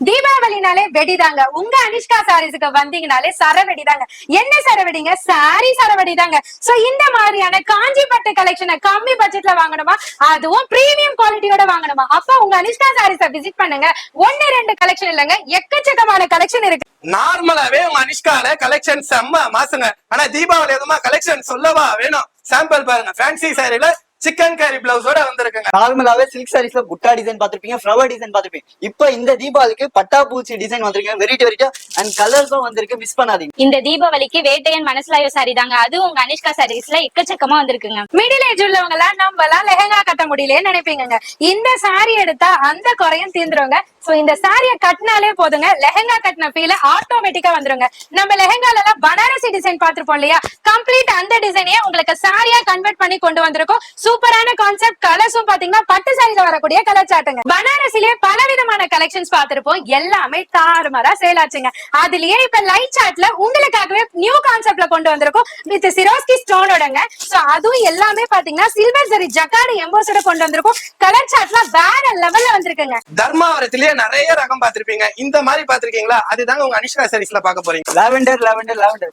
தீபாவளினாலே வெடிதாங்க. உங்க அனிஷ்கா சாரீஸ்க்கு வந்தீங்கனாலே சரவெடிதாங்க. என்ன சரவெடிங்க? Sorry சரவெடிதாங்க. So இந்த மாதிரியான காஞ்சி பட்டு கலெக்ஷனை கம்மி பட்ஜெட்ல வாங்கணுமா, அதுவும் பிரீமியம் குவாலிட்டியோட வாங்கணுமா, அப்ப உங்க அனிஷ்கா சாரீஸை விசிட் பண்ணுங்க. ஒன்னு ரெண்டு கலெக்ஷன் இல்லங்க, எக்கச்சக்கமான கலெக்ஷன் இருக்கு. நார்மலாவே உங்க அனிஷ்கால கலெக்ஷன் செம்ம மாசுங்க. ஆனா தீபாவளி எதுமா கலெக்ஷன் சொல்லவா வேணும். சாம்பிள் பாருங்க. ஃபேன்சி சாரில சிக்கன் கரி பிளவுஸோட வந்திருக்குங்க. நார்மலாவே சில்க் சாரீஸ்ல புட்டா டிசைன் பாத்திருப்பீங்க, ஃப்ளவர் டிசைன் பாத்திருப்பீங்க. இப்ப இந்த தீபாவளிக்கு பட்டா பூச்சி டிசைன் வந்திருக்கு. வெரைட்டியா அண்ட் கலர்ஸும் வந்திருக்கு. மிஸ் பண்ணாதீங்க. இந்த தீபாவளிக்கு வேட்டையன் மனசுலாயோ சாரி தாங்க. அதுவும் உங்க அனிஷ்கா சாரீஸ்ல எக்கச்சக்கமா வந்திருக்குங்க. மிடில் ஏஜ் உள்ளவங்க எல்லாம் நம்மளாம் லெஹங்கா கட்ட முடியல நினைப்பீங்க. இந்த சாரி எடுத்தா அந்த குறையும் தீர்ந்துருங்க. சோ இந்த சாரிய கட்டினாலே போதுங்க, லெஹங்கா கட்டின ஃபீல் ஆட்டோமேட்டிக்கா வந்துருங்க. நம்ம லெஹங்கால எல்லாம் பனாரசி டிசைன் பாத்துருப்போம் இல்லையா, கம்ப்ளீட் அந்த டிசைனையே உங்களுக்கு சாரியா கன்வெர்ட் பண்ணி கொண்டு வந்திருக்கோம். சூப்பரான கான்செப்ட். கலர்ஸும் பாத்தீங்கன்னா பட்டு சாரில வரக்கூடிய கலர் சாட்டுங்க. பனாரசிலேயே பல விதமான கலெக்ஷன்ஸ் பாத்திருப்போம். எல்லாமே தாறுமாறா சேல் ஆச்சுங்க. அதுலயே இப்ப லைட் சாட்ல உங்களுக்காகவே நியூ கான்செப்ட்ல கொண்டு வந்திருக்கோம் வித் சிரோஸ்கி ஸ்டோனோடங்க. சோ அதுவும் எல்லாமே பாத்தீங்கன்னா சில்வர் ஜரி ஜக்கார்டு எம்போஸோட கொண்டு வந்திருக்கோம். கலர் சாட்ல வேற லெவல்ல வந்திருக்குங்க. தர்மாவரத்திலேயே நிறைய ரகம் பாத்திருப்பீங்க. இந்த மாதிரி பாத்திருக்கீங்களா? அதுதாங்க உங்க அனிஷ்கா சாரீஸ்ல பாக்க போறீங்க. லாவெண்டர்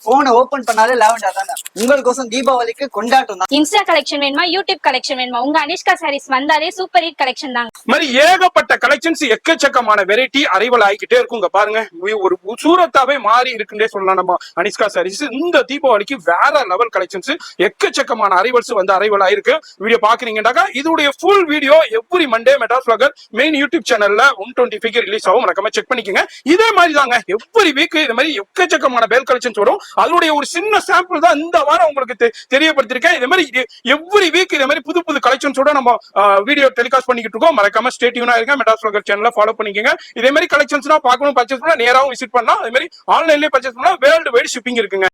போனை ஓபன் பண்ணாலே லாவெண்டர் தாங்க. உங்களுக்கோசம் தீபாவளிக்கு கொண்டாட்டம் தான். இன்ஸ்டா கலெக்ஷன் வேணுமா, யூடியூப் கலெக்ஷன் வேணுமா, உங்க அனிஷ்கா சாரீஸ் வந்தாலே சூப்பர் ஹிட் கலெக்ஷன் தாங்க. மாதிரி ஏகப்பட்ட கலெக்ஷன்ஸ் எக்கச்சக்கமான வெரைட்டி அரைவல் ஆகிக்கிட்டே இருக்குங்க. பாருங்க, ஒரு சூரத்தாவே மாறி இருக்குன்னே சொல்லலாம் நம்ம அனிஷ்கா சாரீஸ். இந்த தீபாவளிக்கு வேற லெவல் கலெக்ஷன்ஸ் எக்கச்சக்கமான அரைவல்ஸ் வந்து அரைவல் ஆயிருக்கு. வீடியோ பாக்குறீங்கன்னாக்கா இதோடைய full video every Monday Madras vlogger main YouTube சேனல்ல 125 ரிலீஸ் ஆகும். மறக்காம செக் பண்ணிக்கங்க. இதே மாதிரி தாங்க எவ்ரி வீக் இந்த மாதிரி எக்கச்சக்கமான பேல் கலெக்ஷன்ஸ் வரும். அதோடைய ஒரு சின்ன சாம்பிள் தான் இந்த வாரம் உங்களுக்கு தெரியப்படுத்திருக்கேன். இதே மாதிரி எவ்ரி வீக் இதே மாதிரி புது புது கலெக்ஷன்ஸோட நம்ம வீடியோ டெலிகாஸ்ட் பண்ணிக்கிட்டு இருக்கோம். மறக்காம ஸ்டே டியூனா இருங்க. மெட்ராஸ் vlogger சேனலை ஃபாலோ பண்ணிக்கங்க. இதே மாதிரி கலெக்ஷன்ஸ்னா பார்க்கணும், பர்ச்சேஸ் பண்ணா நேராவும் விசிட் பண்ணலாம். அதே மாதிரி ஆன்லைன்லயே பர்ச்சேஸ் பண்ணா வேர்ல்டு வைட் ஷிப்பிங் இருக்குங்க.